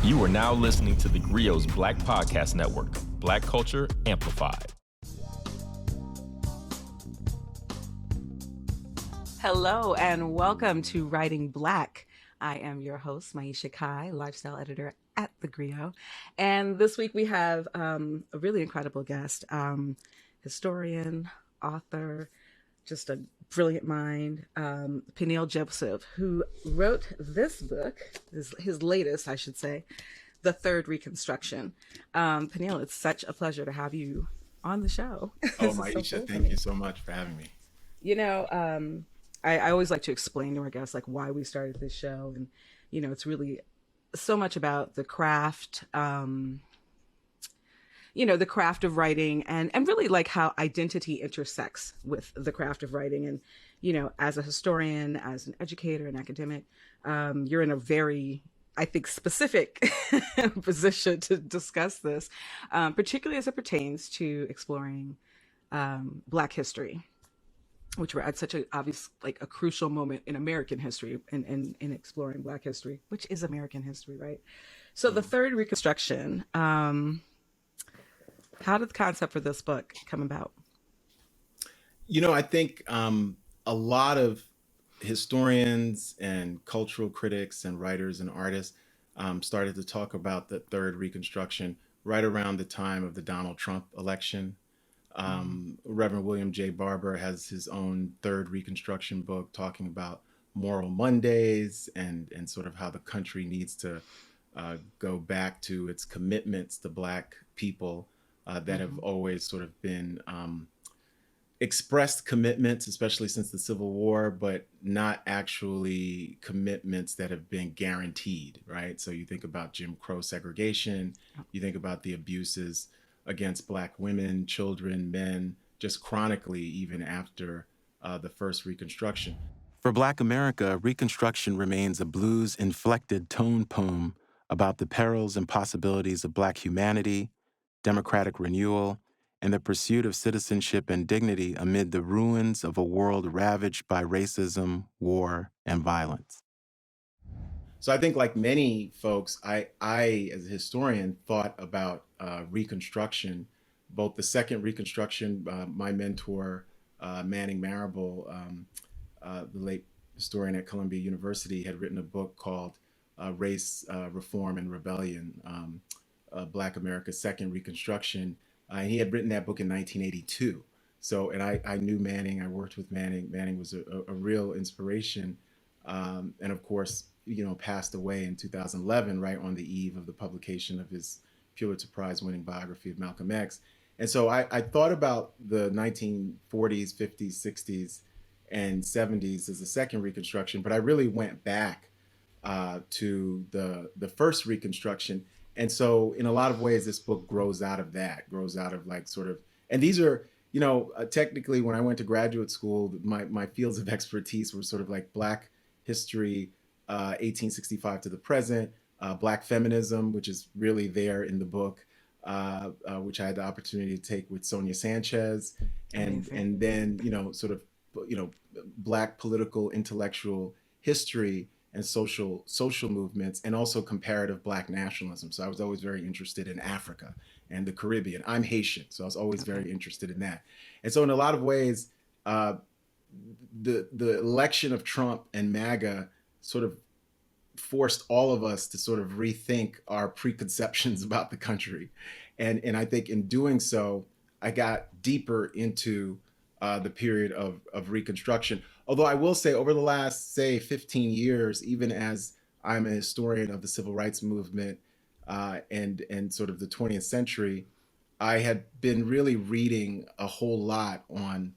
You are now listening to theGrio's Black Podcast Network, Black Culture Amplified. Hello and welcome to Writing Black. I am your host, Maiysha Kai, lifestyle editor at theGrio. And this week we have a really incredible guest, historian, author, just a brilliant mind, Peniel Joseph, who wrote this book, his latest, I should say, The Third Reconstruction. Peniel, it's such a pleasure to have you on the show. Oh, Maiysha, thank you so much for having me. You know, I always like to explain to our guests like why we started this show, and you know, it's really so much about the craft, the craft of writing, and really like how identity intersects with the craft of writing. And you know, as a historian, as an educator, an academic, you're in a very, I think, specific position to discuss this, particularly as it pertains to exploring Black history, which we're at such a obvious, like a crucial moment in American history and in exploring Black history, which is American history, right? So the Third Reconstruction, how did the concept for this book come about? You know, I think a lot of historians and cultural critics and writers and artists started to talk about the Third Reconstruction right around the time of the Donald Trump election. Reverend William J. Barber has his own Third Reconstruction book talking about moral Mondays and sort of how the country needs to go back to its commitments to Black people that have always sort of been expressed commitments, especially since the Civil War, but not actually commitments that have been guaranteed, right? So you think about Jim Crow segregation, you think about the abuses against Black women, children, men, just chronically, even after the first Reconstruction. For Black America, Reconstruction remains a blues-inflected tone poem about the perils and possibilities of Black humanity, democratic renewal, and the pursuit of citizenship and dignity amid the ruins of a world ravaged by racism, war, and violence. So I think, like many folks, I as a historian, thought about Reconstruction, both the second Reconstruction. My mentor, Manning Marable, the late historian at Columbia University, had written a book called Race, Reform, and Rebellion, Black America's Second Reconstruction. And he had written that book in 1982. So, and I knew Manning, I worked with Manning. Manning was a real inspiration. And of course, you know, passed away in 2011, right on the eve of the publication of his Pulitzer Prize winning biography of Malcolm X. And so I thought about the 1940s, 50s, 60s, and 70s as the second Reconstruction, but I really went back to the first Reconstruction. And so in a lot of ways, this book grows out of that, grows out of like sort of, and these are, you know, technically when I went to graduate school, my fields of expertise were sort of like Black history, 1865 to the present, Black feminism, which is really there in the book, which I had the opportunity to take with Sonia Sanchez, and then, you know, sort of, you know, Black political intellectual history and social movements, and also comparative Black nationalism. So I was always very interested in Africa and the Caribbean. I'm Haitian, so I was always very interested in that. And so in a lot of ways, the election of Trump and MAGA sort of forced all of us to sort of rethink our preconceptions about the country. And I think in doing so, I got deeper into the period of Reconstruction. Although I will say over the last, say, 15 years, even as I'm a historian of the civil rights movement and sort of the 20th century, I had been really reading a whole lot on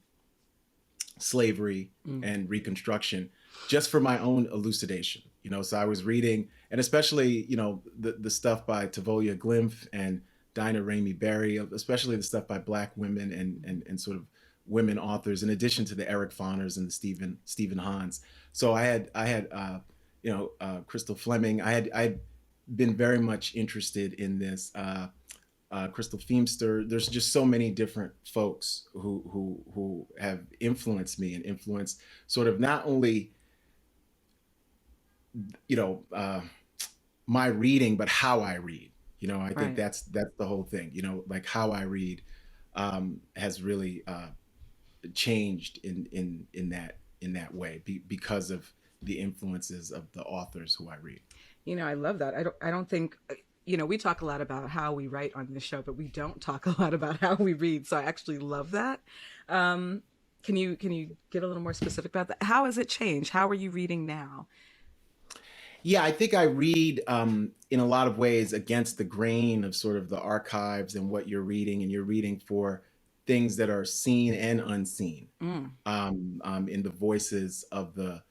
slavery and Reconstruction just for my own elucidation. You know, so I was reading, and especially, you know, the stuff by Tavolia Glymph and Dinah Ramey Berry, especially the stuff by Black women and sort of women authors, in addition to the Eric Fawners and the Stephen Hans. So I had Crystal Fleming. I had been very much interested in this. Crystal Feimster. There's just so many different folks who have influenced me and influenced sort of not only, my reading, but how I read. I think Right. that's the whole thing. Like how I read has really changed in that way because of the influences of the authors who I read. I love that. I don't think, we talk a lot about how we write on this show, but we don't talk a lot about how we read. So I actually love that. Um, can you get a little more specific about that? How has it changed? How are you reading now? Yeah, I think I read in a lot of ways against the grain of sort of the archives and what you're reading, and you're reading for things that are seen and unseen Mm, in the voices of the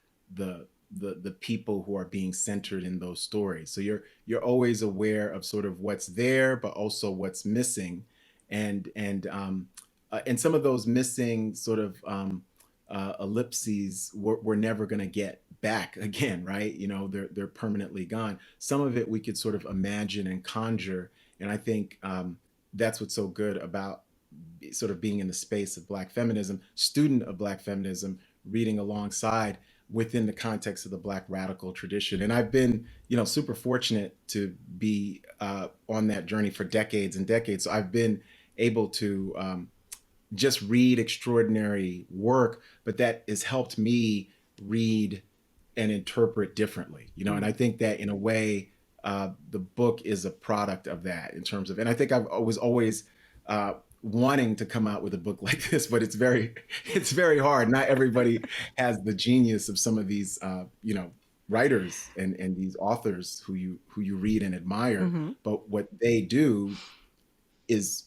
people who are being centered in those stories. So you're always aware of sort of what's there, but also what's missing, and some of those missing sort of ellipses we're never going to get back again, right? They're permanently gone. Some of it we could sort of imagine and conjure, and I think that's what's so good about sort of being in the space of Black feminism, student of Black feminism, reading alongside within the context of the Black radical tradition. And I've been, super fortunate to be on that journey for decades and decades. So I've been able to just read extraordinary work, but that has helped me read and interpret differently, and I think that in a way, the book is a product of that in terms of, and I think I was always wanting to come out with a book like this, but it's very hard. Not everybody has the genius of some of these, writers and these authors who you read and admire, hmm but what they do is,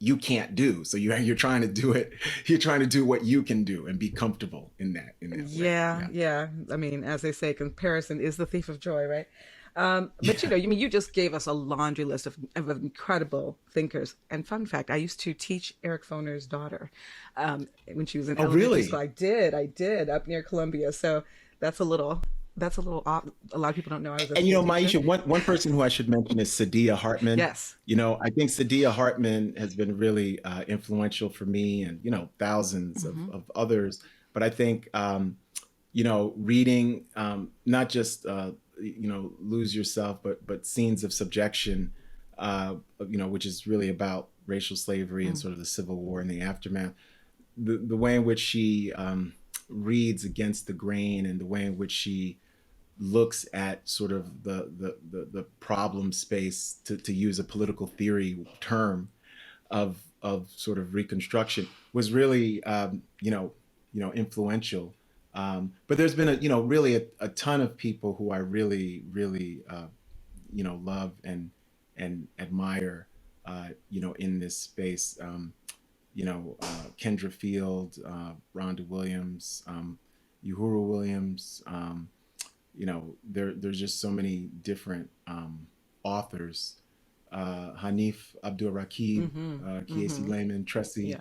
you can't do. So you're trying to do it. You're trying to do what you can do and be comfortable in that way. Yeah, Yeah. yeah. I mean, as they say, comparison is the thief of joy, right? But Yeah. you just gave us a laundry list of incredible thinkers. And fun fact, I used to teach Eric Foner's daughter when she was in Oh, elementary school. really? I did up near Columbia. So that's a little off. A lot of people don't know I was a And school teacher. Maiysha, one person who I should mention is Sadia Hartman. Yes. I think Sadia Hartman has been really influential for me, and thousands of, hmm of others. But I think reading not just Lose Yourself, but Scenes of Subjection, which is really about racial slavery and Mm. sort of the Civil War and the aftermath. The way in which she reads against the grain, and the way in which she looks at sort of the problem space, to use a political theory term, of sort of Reconstruction, was really influential. But there's been really a ton of people who I really really love and admire in this space. Kendra Field, Rhonda Williams, Uhuru Williams. There's just so many different authors. Hanif Abdul Rakib, hmm Kiesi hmm Layman, Tressie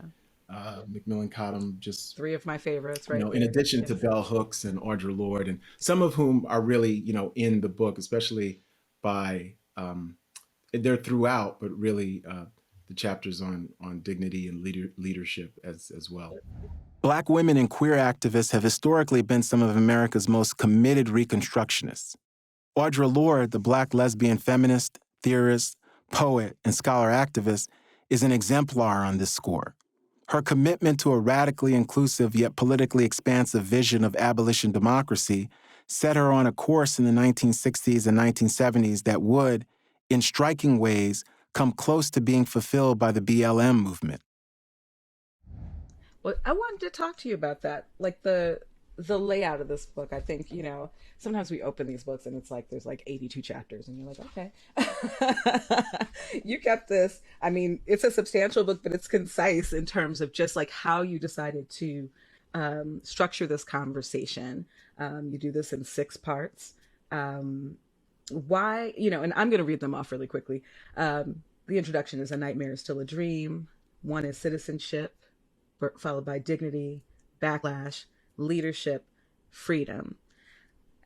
Yeah. McMillan Cottom, just Three of my favorites right in there. addition to Yes. Bell Hooks and Audre Lorde, and some of whom are really in the book, especially by they're throughout, but really the chapters on dignity and leadership as well. Black women and queer activists have historically been some of America's most committed Reconstructionists. Audre Lorde, the Black lesbian feminist, theorist, poet, and scholar activist, is an exemplar on this score. Her commitment to a radically inclusive yet politically expansive vision of abolition democracy set her on a course in the 1960s and 1970s that would, in striking ways, come close to being fulfilled by the BLM movement. Well, I wanted to talk to you about that, like the layout of this book. I think sometimes we open these books and it's like there's like 82 chapters, and you're like, okay, you kept this. I mean, it's a substantial book, but it's concise in terms of just like how you decided to structure this conversation. You do this in 6 parts. Why, and I'm going to read them off really quickly. The introduction is: a nightmare is still a dream. One is citizenship, followed by dignity, backlash, leadership, freedom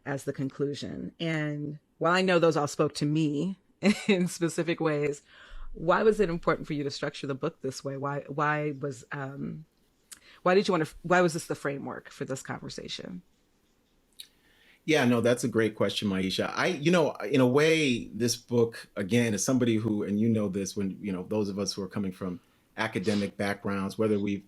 as the conclusion. And while I know those all spoke to me in specific ways, why was it important for you to structure the book this way? Why did you want to? Why was this the framework for this conversation? Yeah, no, that's a great question, Maiysha. In a way, this book, again, as somebody who, and you know this, when, those of us who are coming from academic backgrounds, whether we've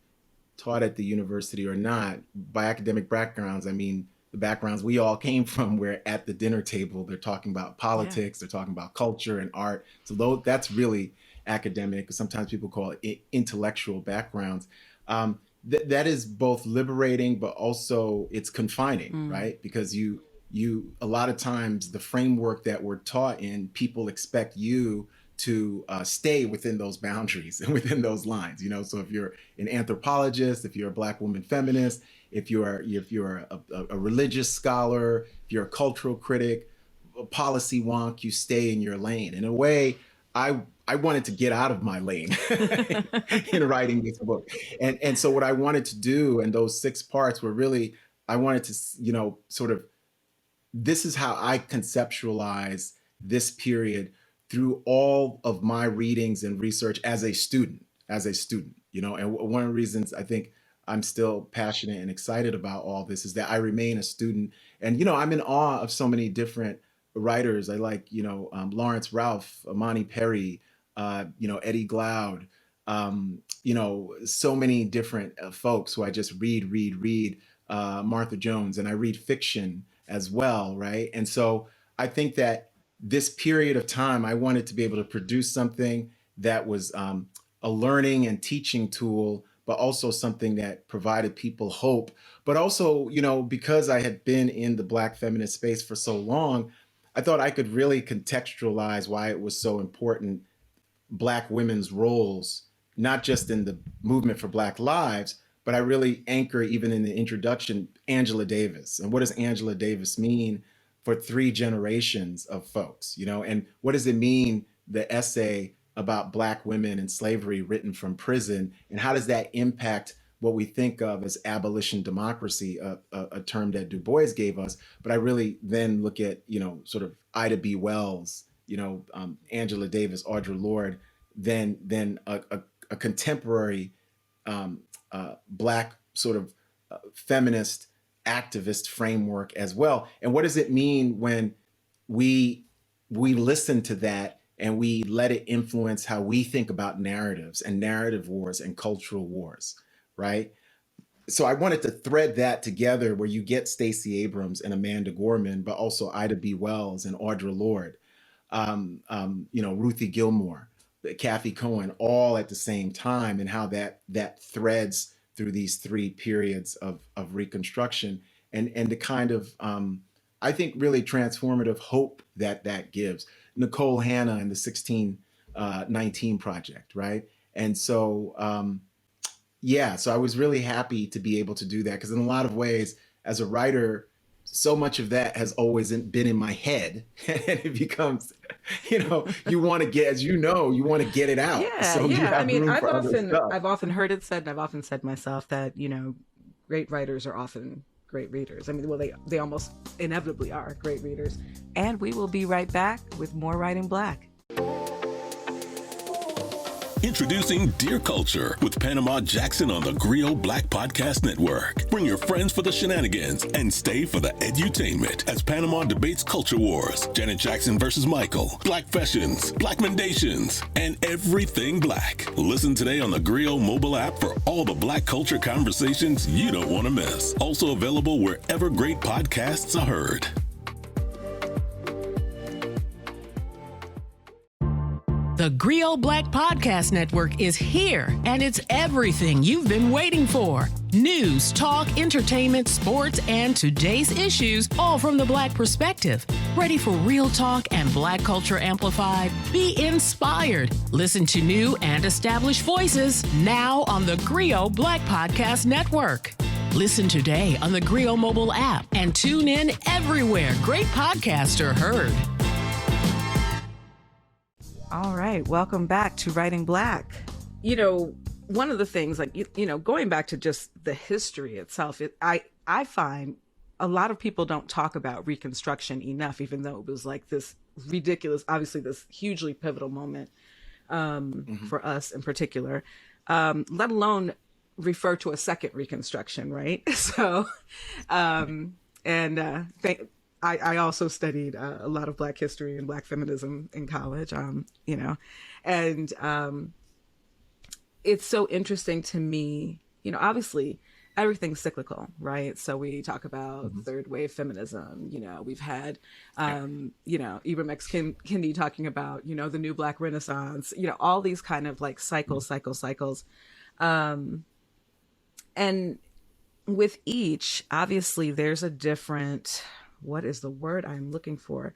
taught at the university or not, by academic backgrounds, I mean the backgrounds we all came from, where at the dinner table, they're talking about Yeah. politics, they're talking about culture and art. So that's really academic. Sometimes people call it intellectual backgrounds. That is both liberating, but also it's confining, Mm. right? Because a lot of times the framework that we're taught in, people expect you to stay within those boundaries and within those lines. So if you're an anthropologist, if you're a Black woman feminist, if you're a religious scholar, if you're a cultural critic, a policy wonk, you stay in your lane. In a way, I wanted to get out of my lane in writing this book. And so what I wanted to do, and those 6 parts were really, I wanted to, sort of, this is how I conceptualize this period through all of my readings and research as a student, and one of the reasons I think I'm still passionate and excited about all this is that I remain a student. And, I'm in awe of so many different writers. I like, Lawrence Ralph, Amani Perry, Eddie Glaude, so many different folks who I just read, Martha Jones, and I read fiction as well, right? And so I think that this period of time, I wanted to be able to produce something that was a learning and teaching tool, but also something that provided people hope. But also, because I had been in the Black feminist space for so long, I thought I could really contextualize why it was so important, Black women's roles, not just in the movement for Black lives, but I really anchor, even in the introduction, Angela Davis. And what does Angela Davis mean for 3 generations of folks, and what does it mean, the essay about Black women and slavery written from prison, and how does that impact what we think of as abolition democracy, a term that Du Bois gave us. But I really then look at, sort of Ida B. Wells, Angela Davis, Audre Lorde, then a contemporary Black sort of feminist activist framework as well. And what does it mean when we listen to that and we let it influence how we think about narratives and narrative wars and cultural wars, right? So I wanted to thread that together, where you get Stacey Abrams and Amanda Gorman, but also Ida B. Wells and Audre Lorde, Ruthie Gilmore, Kathy Cohen, all at the same time, and how that threads through these 3 periods of Reconstruction, and the kind of, I think, really transformative hope that gives. Nicole Hanna and the 1619 Project, right? And so, so I was really happy to be able to do that, because in a lot of ways, as a writer, so much of that has always been in my head, and it becomes, you want to get, as you want to get it out. Yeah, So you yeah. I have mean, room for other stuff. I've often heard it said, and I've often said myself that, great writers are often great readers. I mean, well, they almost inevitably are great readers. And we will be right back with more Writing Black. Introducing Dear Culture with Panama Jackson on the theGrio Black Podcast Network. Bring your friends for the shenanigans and stay for the edutainment as Panama debates culture wars, Janet Jackson versus Michael, Black fashions, Black mendations, and everything Black. Listen today on the theGrio mobile app for all the Black culture conversations you don't want to miss. Also available wherever great podcasts are heard. The theGrio Black Podcast Network is here, and it's everything you've been waiting for. News, talk, entertainment, sports, and today's issues, all from the Black perspective. Ready for real talk and Black culture amplified? Be inspired. Listen to new and established voices now on the theGrio Black Podcast Network. Listen today on the theGrio mobile app and tune in everywhere great podcasts are heard. All right, welcome back to Writing Black. One of the things, like, going back to just the history itself, I find a lot of people don't talk about Reconstruction enough, even though it was like this ridiculous, obviously this hugely pivotal moment for us in particular, let alone refer to a second Reconstruction, right? So, I also studied a lot of Black history and Black feminism in college, you know, and it's so interesting to me, you know, obviously everything's cyclical, right? So we talk about third wave feminism, you know, we've had, you know, Ibram X. Kendi talking about, you know, the new Black Renaissance, you know, all these kind of like cycles. And with each, obviously there's a different, what is the word I'm looking for?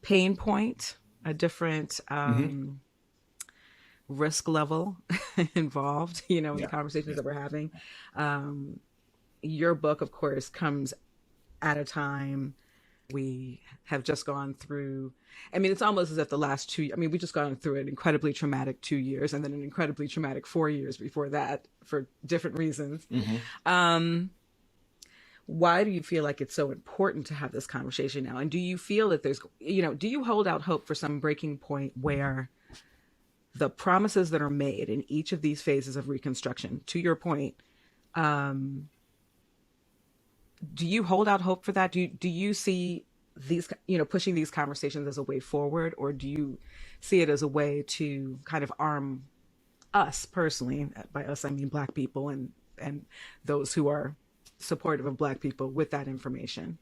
Pain point, a different risk level involved, you know, in the conversations that we're having. Your book, of course, comes at a time we have just gone through. I mean, it's almost as if the last we just gone through an incredibly traumatic 2 years and then an incredibly traumatic 4 years before that for different reasons. Why do you feel like it's so important to have this conversation now? And do you feel that there's, you know, do you hold out hope for some breaking point where the promises that are made in each of these phases of Reconstruction, to your point, do you hold out hope for that? Do you see these, you know, pushing these conversations as a way forward, or do you see it as a way to kind of arm us personally, by us I mean Black people and those who are supportive of Black people with that information?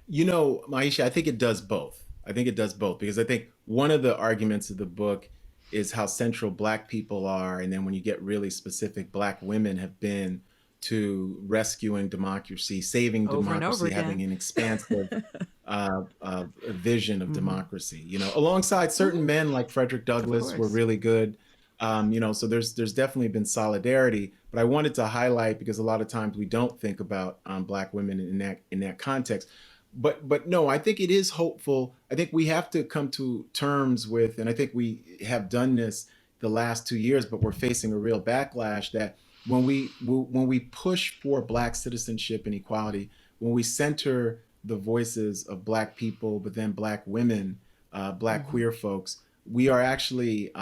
You know, Maiysha, I think it does both. Because I think one of the arguments of the book is how central Black people are. And then when you get really specific, Black women have been to rescuing democracy, saving democracy, having an expansive vision of democracy, you know, alongside certain men like Frederick Douglass were really good. You know, so there's definitely been solidarity, but I wanted to highlight, because a lot of times we don't think about Black women in that context. But no, I think it is hopeful. I think we have to come to terms with, and I think we have done this the last 2 years, but we're facing a real backlash that when we push for Black citizenship and equality, when we center the voices of Black people, but then Black women, Black queer folks, we are actually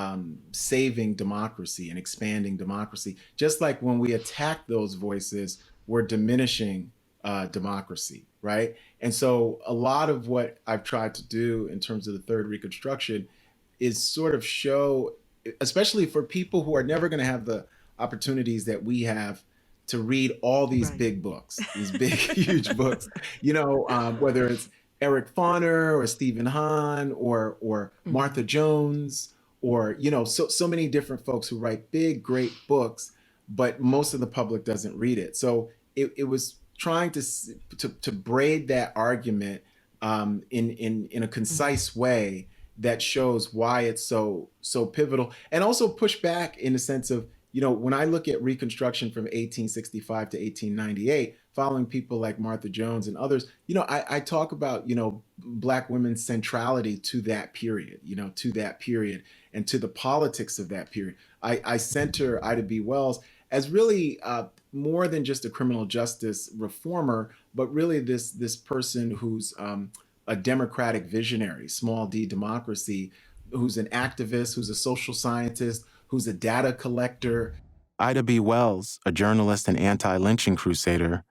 saving democracy and expanding democracy. Just like when we attack those voices, we're diminishing democracy, right? And so a lot of what I've tried to do in terms of the Third Reconstruction is sort of show, especially for people who are never going to have the opportunities that we have to read all these big books, these big, huge books, you know, whether it's Eric Foner or Stephen Hahn or Martha Jones, or, you know, so many different folks who write big, great books, but most of the public doesn't read it. So it was trying to braid that argument in a concise way that shows why it's so pivotal, and also push back in the sense of, you know, when I look at Reconstruction from 1865 to 1898, following people like Martha Jones and others, you know, I talk about, you know, Black women's centrality to that period, you know, and to the politics of that period. I center Ida B. Wells as really more than just a criminal justice reformer, but really this person who's a democratic visionary, small d democracy, who's an activist, who's a social scientist, who's a data collector. Ida B. Wells, a journalist and anti-lynching crusader,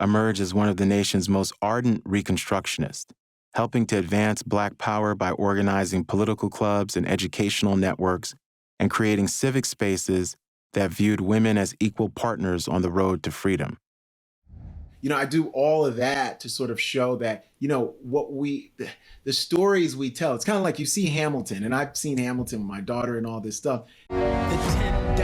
emerged as one of the nation's most ardent Reconstructionists, helping to advance Black power by organizing political clubs and educational networks and creating civic spaces that viewed women as equal partners on the road to freedom. You know, I do all of that to sort of show that, you know, the stories we tell, it's kind of like you see Hamilton, and I've seen Hamilton with my daughter and all this stuff. The $10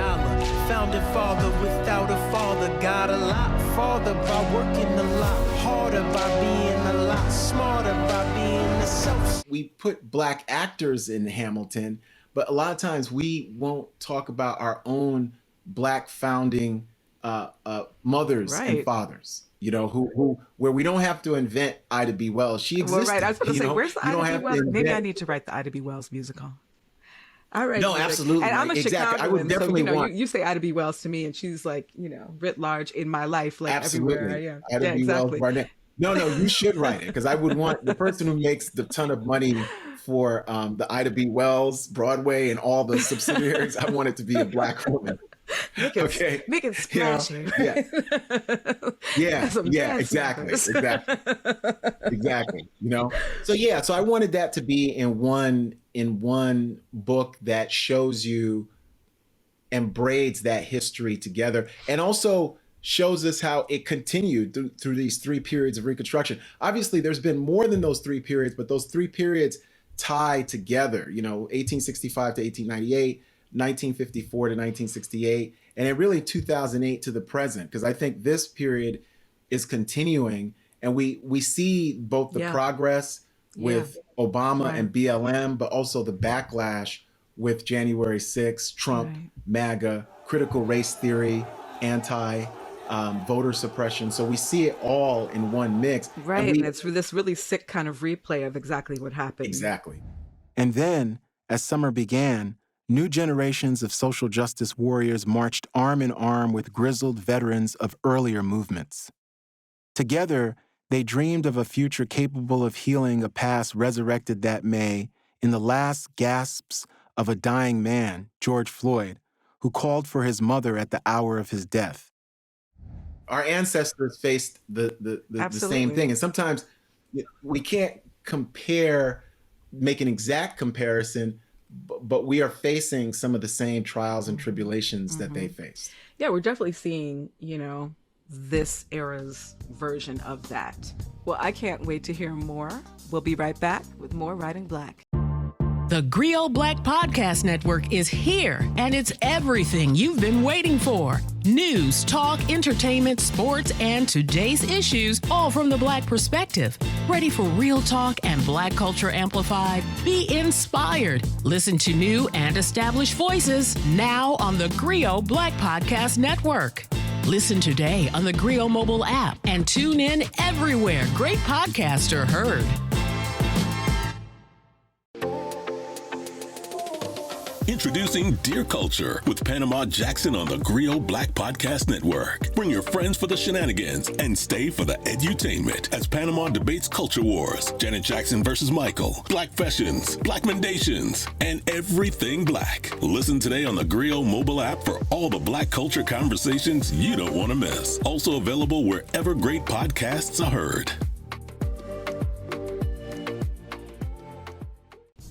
founding father without a father got a lot farther by working a lot harder, by being a lot smarter, by being a self. We put Black actors in Hamilton, but a lot of times we won't talk about our own Black founding mothers and fathers. You know, where we don't have to invent Ida B. Wells. She existed. Well, right. I was going to say, where's the Ida B. Wells? Maybe I need to write the Ida B. Wells musical. All right. No, absolutely. And I'm a Chicagoan, I would definitely want. You say Ida B. Wells to me, and she's like, you know, writ large in my life, like everywhere I am. Ida B. Wells, right now. No, you should write it, because I would want the person who makes the ton of money for the Ida B. Wells, Broadway, and all the subsidiaries. I want it to be a Black woman. Okay. Make it splashy. Yeah. Yeah. Some Yeah. dance Exactly. numbers. Exactly. So yeah. So I wanted that to be in one book that shows you and braids that history together, and also shows us how it continued through these three periods of Reconstruction. Obviously, there's been more than those three periods, but those three periods tie together. 1865 to 1898, 1954 to 1968, and then really 2008 to the present. Because I think this period is continuing, and we see both the progress with Obama and BLM, but also the backlash with January 6th, Trump, MAGA, critical race theory, anti voter suppression. So we see it all in one mix. Right. And it's this really sick kind of replay of exactly what happened. Exactly. And then, as summer began, new generations of social justice warriors marched arm in arm with grizzled veterans of earlier movements. Together, they dreamed of a future capable of healing a past resurrected that May in the last gasps of a dying man, George Floyd, who called for his mother at the hour of his death. Our ancestors faced the same thing. And sometimes we can't make an exact comparison, but we are facing some of the same trials and tribulations that they faced. Yeah, we're definitely seeing, this era's version of that. Well, I can't wait to hear more. We'll be right back with more Writing Black. The GRIO Black Podcast Network is here, and it's everything you've been waiting for. News, talk, entertainment, sports, and today's issues, all from the Black perspective. Ready for real talk and Black culture amplified? Be inspired. Listen to new and established voices now on the GRIO Black Podcast Network. Listen today on the GRIO mobile app and tune in everywhere great podcasts are heard. Introducing Dear Culture with Panama Jackson on the GRIO Black Podcast Network. Bring your friends for the shenanigans and stay for the edutainment as Panama debates culture wars, Janet Jackson versus Michael, Black fashions, Black mendations, and everything Black. Listen today on the GRIO mobile app for all the Black culture conversations you don't want to miss. Also available wherever great podcasts are heard.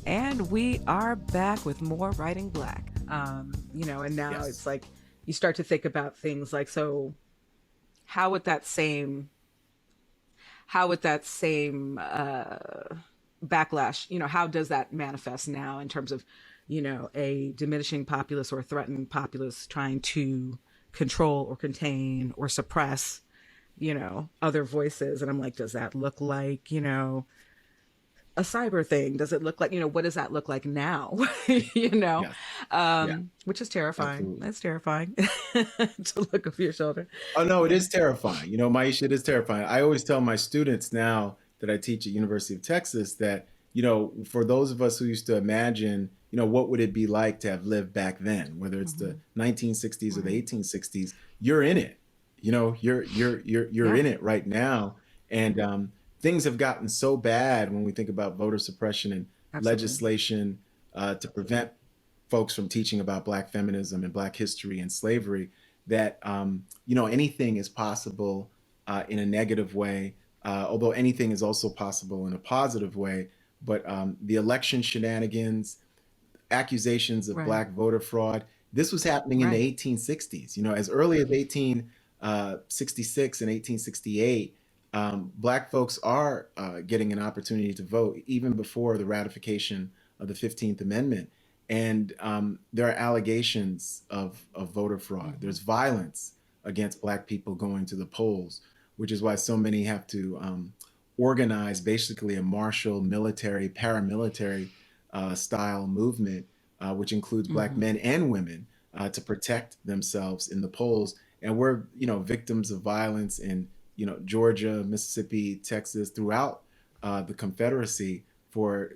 And we are back with more Writing Black. And now it's like you start to think about things like, so how would that same backlash, how does that manifest now in terms of, a diminishing populace or a threatened populace trying to control or contain or suppress, other voices? And I'm like, does that look like, a cyber thing? Does it look like, what does that look like now? Which is terrifying. Absolutely. That's terrifying to look over your shoulder. Oh no, it is terrifying. Maiysha, it is terrifying. I always tell my students now that I teach at University of Texas that, for those of us who used to imagine, what would it be like to have lived back then, whether it's the 1960s or the 1860s, you're in it. You're in it right now. And things have gotten so bad when we think about voter suppression and legislation to prevent folks from teaching about Black feminism and Black history and slavery that, anything is possible in a negative way, although anything is also possible in a positive way. But the election shenanigans, accusations of Black voter fraud, this was happening in the 1860s. As early as 1866 and 1868, Black folks are getting an opportunity to vote even before the ratification of the 15th Amendment. And there are allegations of voter fraud. There's violence against Black people going to the polls, which is why so many have to organize basically a martial, military, paramilitary style movement, which includes Black men and women to protect themselves in the polls. And we're, victims of violence in Georgia, Mississippi, Texas, throughout the Confederacy for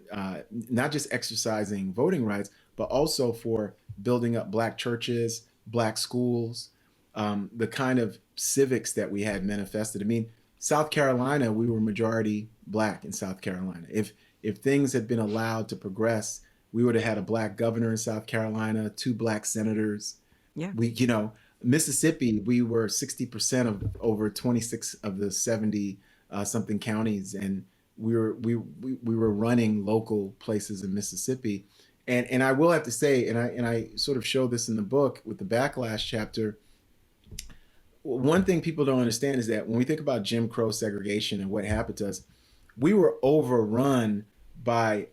not just exercising voting rights, but also for building up Black churches, Black schools, the kind of civics that we had manifested. I mean, South Carolina, we were majority Black in South Carolina. If things had been allowed to progress, we would have had a Black governor in South Carolina, 2 Black senators, Yeah. Mississippi, we were 60% of over 26 of the 70 something counties, and we were running local places in Mississippi. And I will have to say, and I sort of show this in the book with the backlash chapter. One thing people don't understand is that when we think about Jim Crow segregation and what happened to us, we were overrun by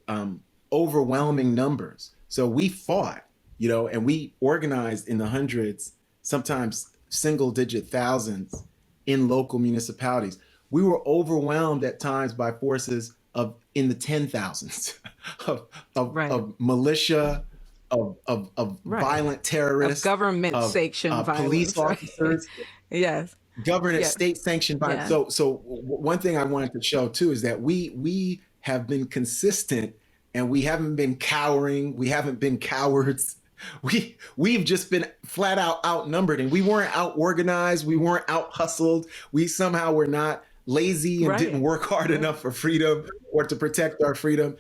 overwhelming numbers. So we fought, and we organized in the hundreds, sometimes single digit thousands in local municipalities. We were overwhelmed at times by forces in the 10,000s of militia, of violent terrorists, of government sanctioned violence, police officers. Yes. Government state sanctioned violence. Yeah. So one thing I wanted to show too is that we have been consistent, and we haven't been cowering. We haven't been cowards. We've just been flat out outnumbered, and we weren't out organized. We weren't out hustled. We somehow were not lazy and didn't work hard enough for freedom or to protect our freedom.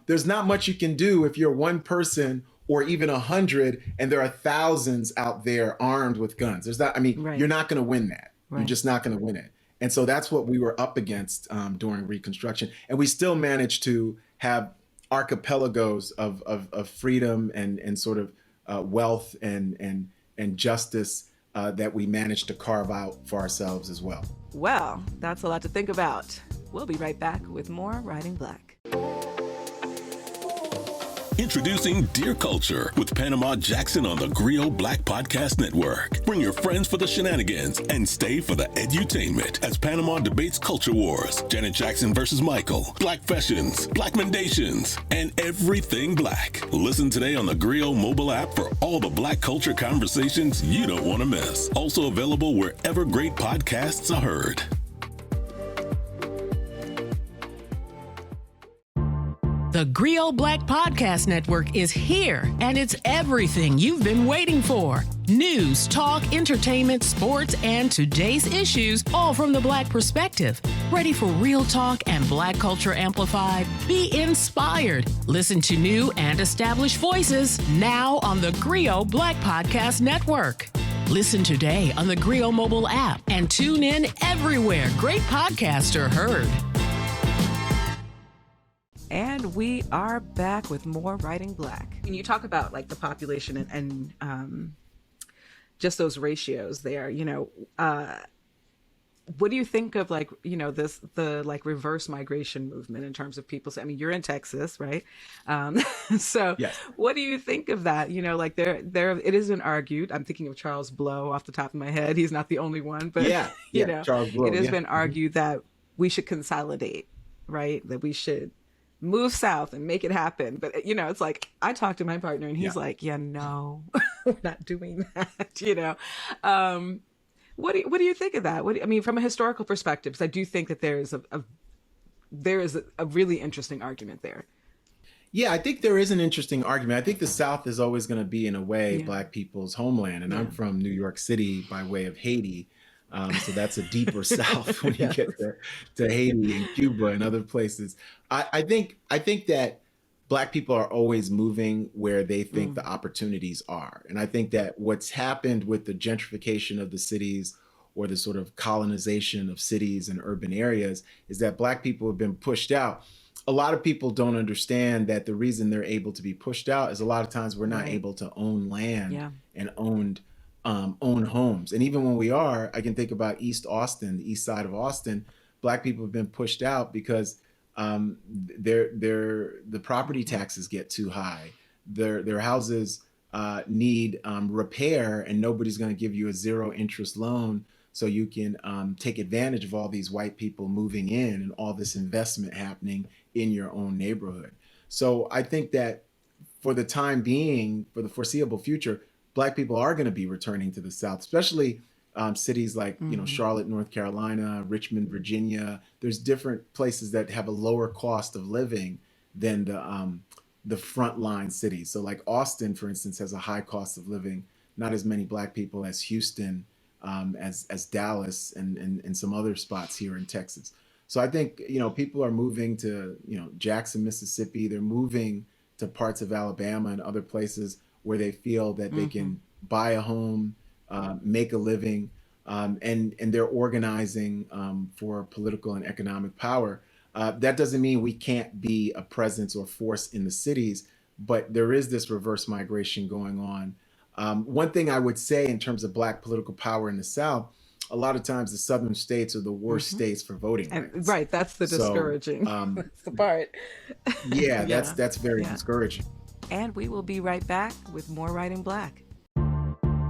There's not much you can do if you're one person or even 100 and there are thousands out there armed with guns. You're not going to win that. You're just not going to win it. And so that's what we were up against during Reconstruction. And we still managed to have archipelagos of freedom and sort of wealth and justice that we managed to carve out for ourselves as well. Well, that's a lot to think about. We'll be right back with more Writing Black. Introducing Dear Culture with Panama Jackson on the GRIO Black Podcast Network. Bring your friends for the shenanigans and stay for the edutainment as Panama debates culture wars, Janet Jackson versus Michael, Black fashions, Black mendations, and everything Black. Listen today on the GRIO mobile app for all the Black culture conversations you don't want to miss. Also available wherever great podcasts are heard. The GRIO Black Podcast Network is here, and it's everything you've been waiting for. News, talk, entertainment, sports, and today's issues, all from the Black perspective. Ready for real talk and Black culture amplified? Be inspired. Listen to new and established voices now on the GRIO Black Podcast Network. Listen today on the GRIO mobile app and tune in everywhere great podcasts are heard. And we are back with more Writing Black. When you talk about like the population and just those ratios there, what do you think of the reverse migration movement in terms of people? I mean, you're in Texas, right? So yes. What do you think of that? It has been argued. I'm thinking of Charles Blow off the top of my head. He's not the only one, but Charles Blow, it has been argued that we should consolidate, right? That we should move south and make it happen. But it's like, I talked to my partner and he's like, no, we're not doing that. What do you think of that? From a historical perspective, because I do think that there is a really interesting argument there. Yeah, I think there is an interesting argument. I think the South is always going to be, in a way, Black people's homeland. And I'm from New York City by way of Haiti. So that's a deeper South when you get to Haiti and Cuba and other places. I think that Black people are always moving where they think the opportunities are. And I think that what's happened with the gentrification of the cities, or the sort of colonization of cities and urban areas, is that Black people have been pushed out. A lot of people don't understand that the reason they're able to be pushed out is a lot of times we're not able to own land and own homes. And even when we are, I can think about East Austin, the east side of Austin. Black people have been pushed out because the property taxes get too high. Their houses need repair, and nobody's going to give you a zero interest loan so you can take advantage of all these white people moving in and all this investment happening in your own neighborhood. So I think that for the time being, for the foreseeable future, Black people are going to be returning to the South, especially cities like Charlotte, North Carolina, Richmond, Virginia. There's different places that have a lower cost of living than the frontline cities. So like Austin, for instance, has a high cost of living, not as many Black people as Houston, as Dallas and some other spots here in Texas. So I think, people are moving to, Jackson, Mississippi. They're moving to parts of Alabama and other places where they feel that they can buy a home, make a living, and they're organizing for political and economic power. That doesn't mean we can't be a presence or force in the cities, but there is this reverse migration going on. One thing I would say in terms of Black political power in the South, a lot of times the southern states are the worst states for voting rights. Right, that's the discouraging. That's the part. Yeah, Yeah, that's very yeah. discouraging. And we will be right back with more Writing Black.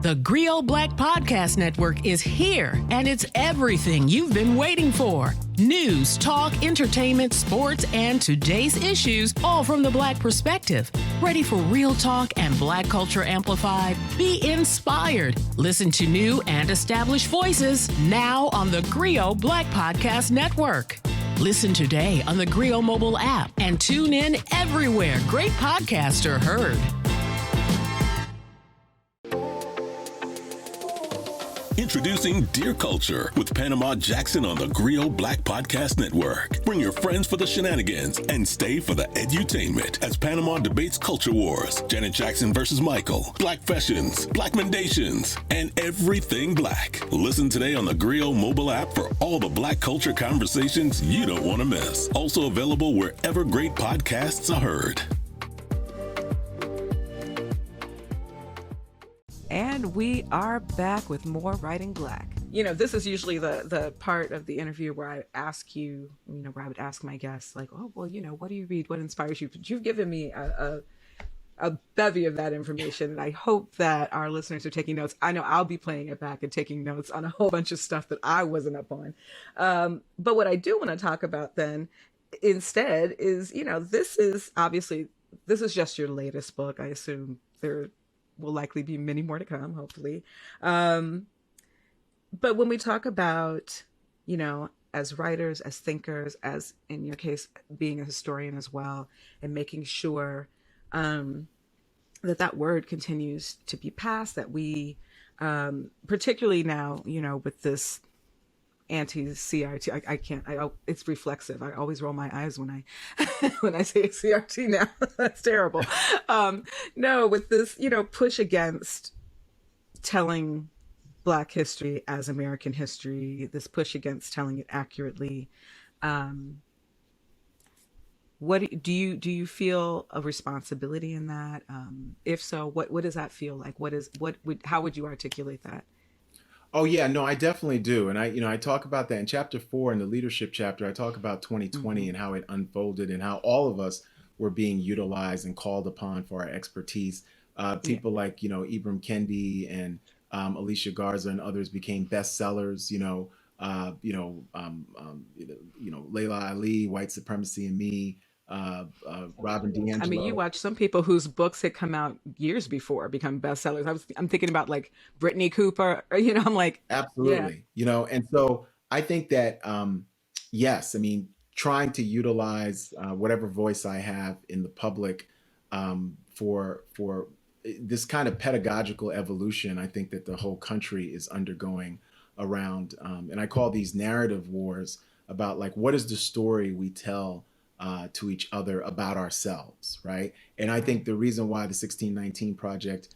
The GRIO Black Podcast Network is here, and it's everything you've been waiting for. News, talk, entertainment, sports, and today's issues, all from the Black perspective. Ready for real talk and Black culture amplified? Be inspired. Listen to new and established voices now on the GRIO Black Podcast Network. Listen today on the GRIO mobile app and tune in everywhere great podcasts are heard. Introducing Dear Culture with Panama Jackson on the GRIO Black Podcast Network. Bring your friends for the shenanigans and stay for the edutainment as Panama debates culture wars, Janet Jackson versus Michael, Black fashions, Black mendations, and everything Black. Listen today on the GRIO mobile app for all the Black culture conversations you don't want to miss. Also available wherever great podcasts are heard. And we are back with more Writing Black. You know, this is usually the part of the interview where I ask you, where I would ask my guests, like, oh, well, what do you read? What inspires you? But you've given me a bevy of that information. And I hope that our listeners are taking notes. I know I'll be playing it back and taking notes on a whole bunch of stuff that I wasn't up on. But what I do want to talk about then instead is, this is just your latest book. I assume there will likely be many more to come, hopefully. But when we talk about, as writers, as thinkers, as in your case, being a historian as well, and making sure that word continues to be passed, that we, particularly now, with this anti-CRT, it's reflexive. I always roll my eyes when I say CRT now. That's terrible. No, with this, push against telling Black history as American history, this push against telling it accurately. What do you feel a responsibility in that? If so, what does that feel like? How would you articulate that? Oh yeah, no, I definitely do. And I talk about that in chapter 4 in the leadership chapter. I talk about 2020 and how it unfolded and how all of us were being utilized and called upon for our expertise. People like, Ibram Kendi and Alicia Garza and others became bestsellers, Layla Ali, White Supremacy and Me, Robin DiAngelo. I mean, you watch some people whose books had come out years before become bestsellers. I'm thinking about like Brittany Cooper, I'm like, absolutely, yeah. And so I think that, yes, I mean, trying to utilize whatever voice I have in the public for this kind of pedagogical evolution, I think that the whole country is undergoing around, and I call these narrative wars about like, what is the story we tell to each other about ourselves, right? And I think the reason why the 1619 Project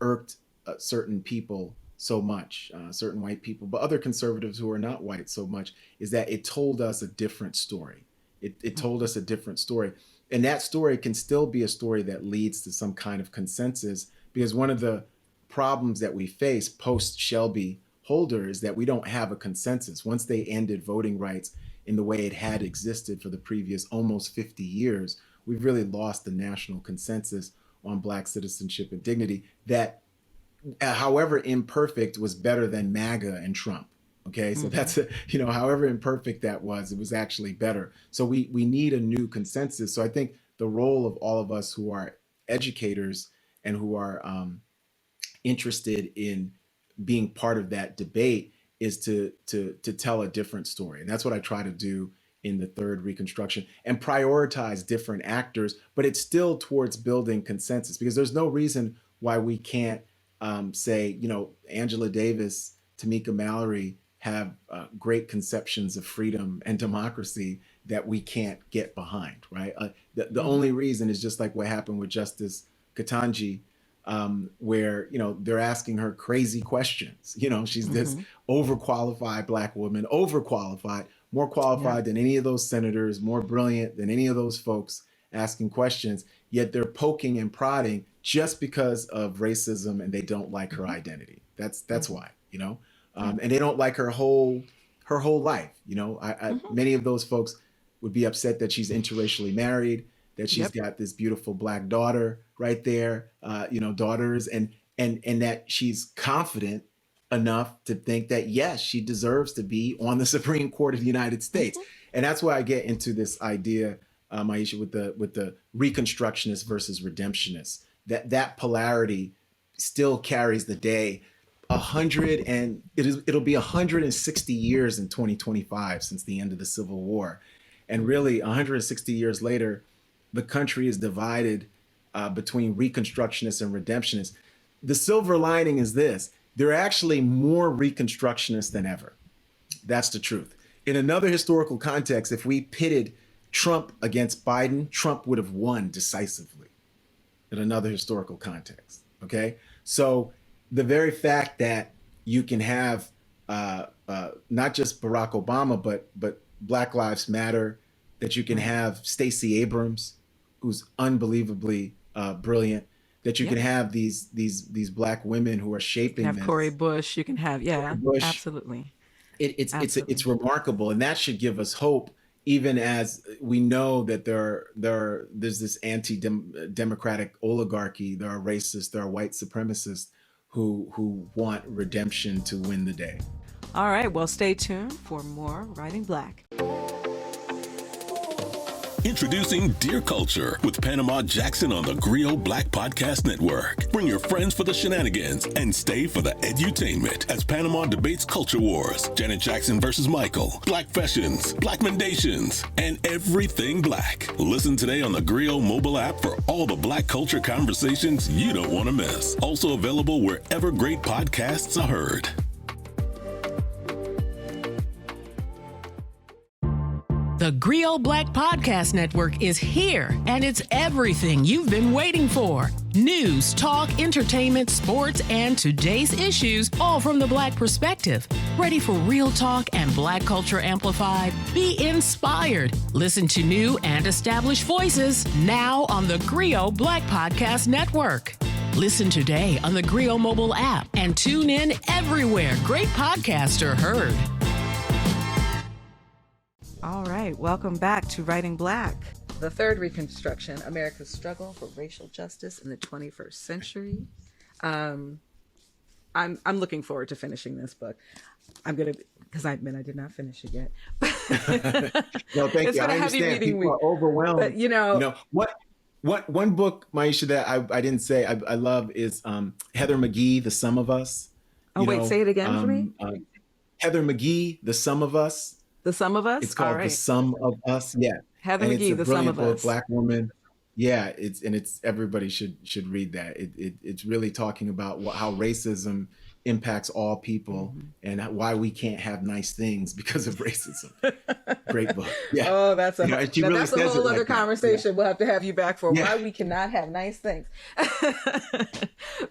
irked certain people so much, certain white people, but other conservatives who are not white so much, is that it told us a different story. It told us a different story. And that story can still be a story that leads to some kind of consensus, because one of the problems that we face post-Shelby Holder is that we don't have a consensus. Once they ended voting rights in the way it had existed for the previous almost 50 years, we've really lost the national consensus on Black citizenship and dignity that, however imperfect, was better than MAGA and Trump. Okay, so that's, however imperfect that was, it was actually better. So we need a new consensus. So I think the role of all of us who are educators and who are interested in being part of that debate is to tell a different story. And that's what I try to do in the Third Reconstruction, and prioritize different actors, but it's still towards building consensus, because there's no reason why we can't say, Angela Davis, Tamika Mallory have great conceptions of freedom and democracy that we can't get behind, right? The only reason is just like what happened with Justice Ketanji where, they're asking her crazy questions. She's this overqualified Black woman, more qualified than any of those senators, more brilliant than any of those folks asking questions, yet they're poking and prodding just because of racism, and they don't like her identity. That's why, and they don't like her whole life. Many of those folks would be upset that she's interracially married, that she's got this beautiful Black daughter right there, daughters, and that she's confident enough to think that, yes, she deserves to be on the Supreme Court of the United States. And that's why I get into this idea, Maiysha, with the Reconstructionists versus Redemptionists, that polarity still carries the day. It'll be 160 years in 2025 since the end of the Civil War. And really 160 years later, the country is divided between Reconstructionists and Redemptionists. The silver lining is this: there are actually more Reconstructionists than ever. That's the truth. In another historical context, if we pitted Trump against Biden, Trump would have won decisively. In another historical context, okay? So the very fact that you can have not just Barack Obama, but Black Lives Matter, that you can have Stacey Abrams, who's unbelievably brilliant, that you can have these Black women who are shaping. You have Cori Bush. You can have Bush. Absolutely. It's remarkable, and that should give us hope, even as we know that there's this anti-democratic oligarchy. There are racists, there are white supremacists who want redemption to win the day. All right, well, stay tuned for more Writing Black. Introducing Dear Culture with Panama Jackson on the GRIO Black Podcast Network. Bring your friends for the shenanigans and stay for the edutainment as Panama debates culture wars, Janet Jackson versus Michael, Black fashions, Black mendations, and everything Black. Listen today on the GRIO mobile app for all the Black culture conversations you don't want to miss. Also available wherever great podcasts are heard. The GRIO Black Podcast Network is here, and it's everything you've been waiting for. News, talk, entertainment, sports, and today's issues, all from the Black perspective. Ready for real talk and Black culture amplified? Be inspired. Listen to new and established voices now on the GRIO Black Podcast Network. Listen today on the GRIO mobile app and tune in everywhere great podcasts are heard. All right, welcome back to Writing Black, the Third Reconstruction, America's Struggle for Racial Justice in the 21st Century. I'm looking forward to finishing this book. Because I admit I did not finish it yet. No, thank you. I understand people are overwhelmed. But what one book, Maiysha, that I didn't say I love is Heather McGhee, The Sum of Us. Say it again for me. Heather McGhee, The Sum of Us. The Sum of Us? It's called The Sum of Us. Yeah. Heather McGhee, The Sum of Us. Black woman. Yeah, it's everybody should read that. It's really talking about how racism impacts all people and why we can't have nice things because of racism. Great book. Yeah. Oh, that's a really whole other conversation. Yeah. We'll have to have you back for why we cannot have nice things.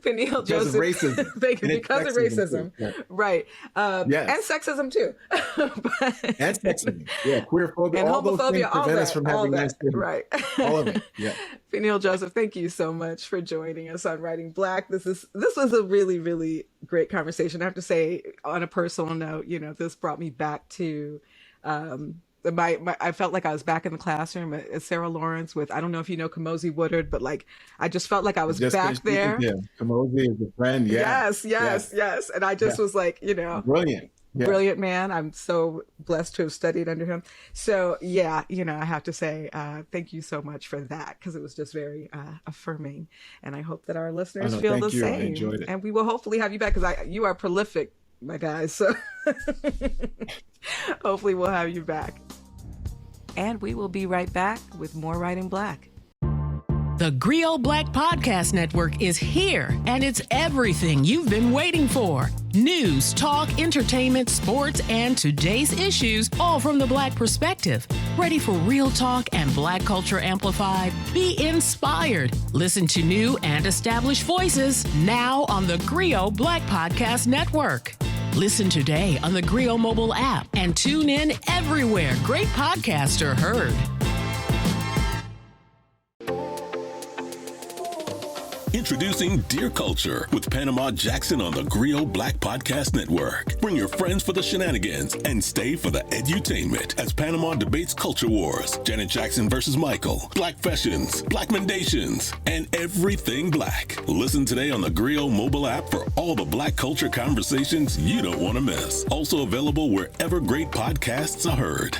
Peniel Joseph. Racism. Thank you. Because of racism. Yeah. Right. Yes. And sexism too. And sexism. Yeah. Queerphobia. And all homophobia. Those things prevent us from having nice things. Right. All of it. Yeah. Peniel Joseph, thank you so much for joining us on Writing Black. This was a really, really great conversation. I have to say, on a personal note, this brought me back to I felt like I was back in the classroom at Sarah Lawrence with, I don't know if you know Kamosi Woodard, but I just felt like I was back there. Yeah, Kamosi is a friend. Yeah. Yes. And I just was like, brilliant. Yeah. Brilliant man. I'm so blessed to have studied under him. So I have to say, thank you so much for that, because it was just very affirming. And I hope that our listeners feel the same. I enjoyed it. And we will hopefully have you back, because you are prolific, my guys. So hopefully we'll have you back. And we will be right back with more Writing Black. The GRIO Black Podcast Network is here, and it's everything you've been waiting for. News, talk, entertainment, sports, and today's issues, all from the Black perspective. Ready for real talk and Black culture amplified? Be inspired. Listen to new and established voices now on the GRIO Black Podcast Network. Listen today on the GRIO mobile app and tune in everywhere great podcasts are heard. Introducing Dear Culture with Panama Jackson on the GRIO Black Podcast Network. Bring your friends for the shenanigans and stay for the edutainment as Panama debates culture wars, Janet Jackson versus Michael, Black fashions, Black mendations, and everything Black. Listen today on the GRIO mobile app for all the Black culture conversations you don't want to miss. Also available wherever great podcasts are heard.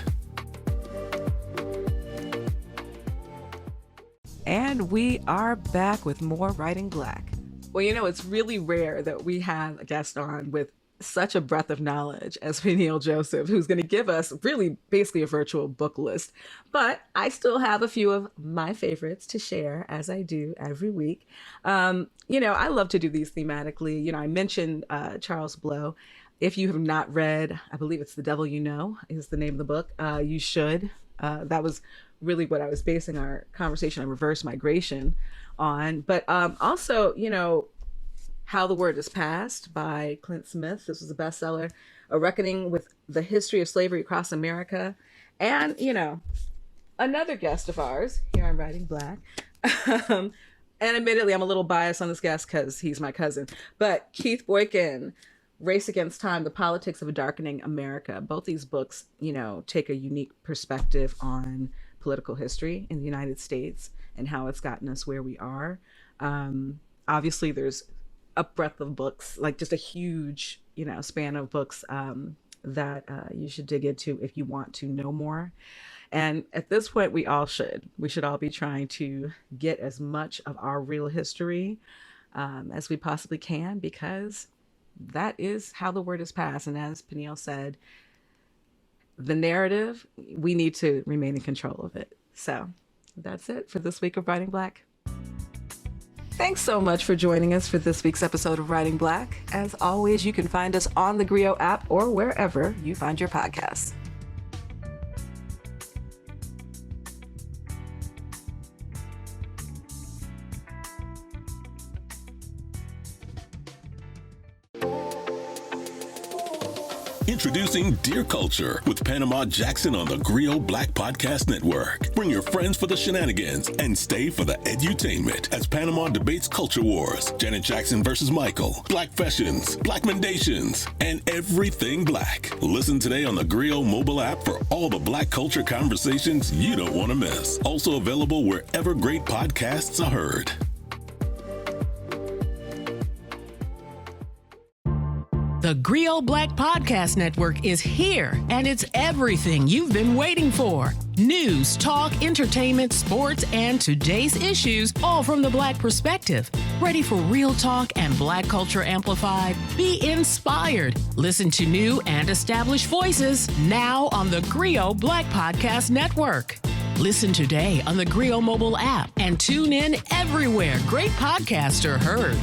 And we are back with more Writing Black. Well, you know, it's really rare that we have a guest on with such a breadth of knowledge as Peniel Joseph, who's going to give us really basically a virtual book list. But I still have a few of my favorites to share, as I do every week. You know, I love to do these thematically. You know, I mentioned Charles Blow. If you have not read, I believe it's The Devil You Know is the name of the book. You should. That was really what I was basing our conversation on reverse migration on. But also, you know, How the Word Is Passed by Clint Smith. This was a bestseller. A Reckoning with the History of Slavery Across America. And, you know, another guest of ours here on Writing Black. And admittedly, I'm a little biased on this guest because he's my cousin. But Keith Boykin, Race Against Time, The Politics of a Darkening America. Both these books, you know, take a unique perspective on political history in the United States and how it's gotten us where we are. Obviously, there's a breadth of books, like just a huge, you know, span of books that you should dig into if you want to know more. And at this point, we should all be trying to get as much of our real history as we possibly can, because that is how the word is passed. And as Peniel said, the narrative, we need to remain in control of it. So that's it for this week of Writing Black. Thanks so much for joining us for this week's episode of Writing Black. As always, you can find us on the GRIO app or wherever you find your podcasts. Introducing Dear Culture with Panama Jackson on the GRIO Black Podcast Network. Bring your friends for the shenanigans and stay for the edutainment as Panama debates culture wars, Janet Jackson versus Michael, Black fashions, Black mendations, and everything Black. Listen today on the GRIO mobile app for all the Black culture conversations you don't want to miss. Also available wherever great podcasts are heard. The GRIO Black Podcast Network is here, and it's everything you've been waiting for. News, talk, entertainment, sports, and today's issues, all from the Black perspective. Ready for real talk and Black culture amplified? Be inspired. Listen to new and established voices now on the GRIO Black Podcast Network. Listen today on the GRIO mobile app and tune in everywhere great podcasts are heard.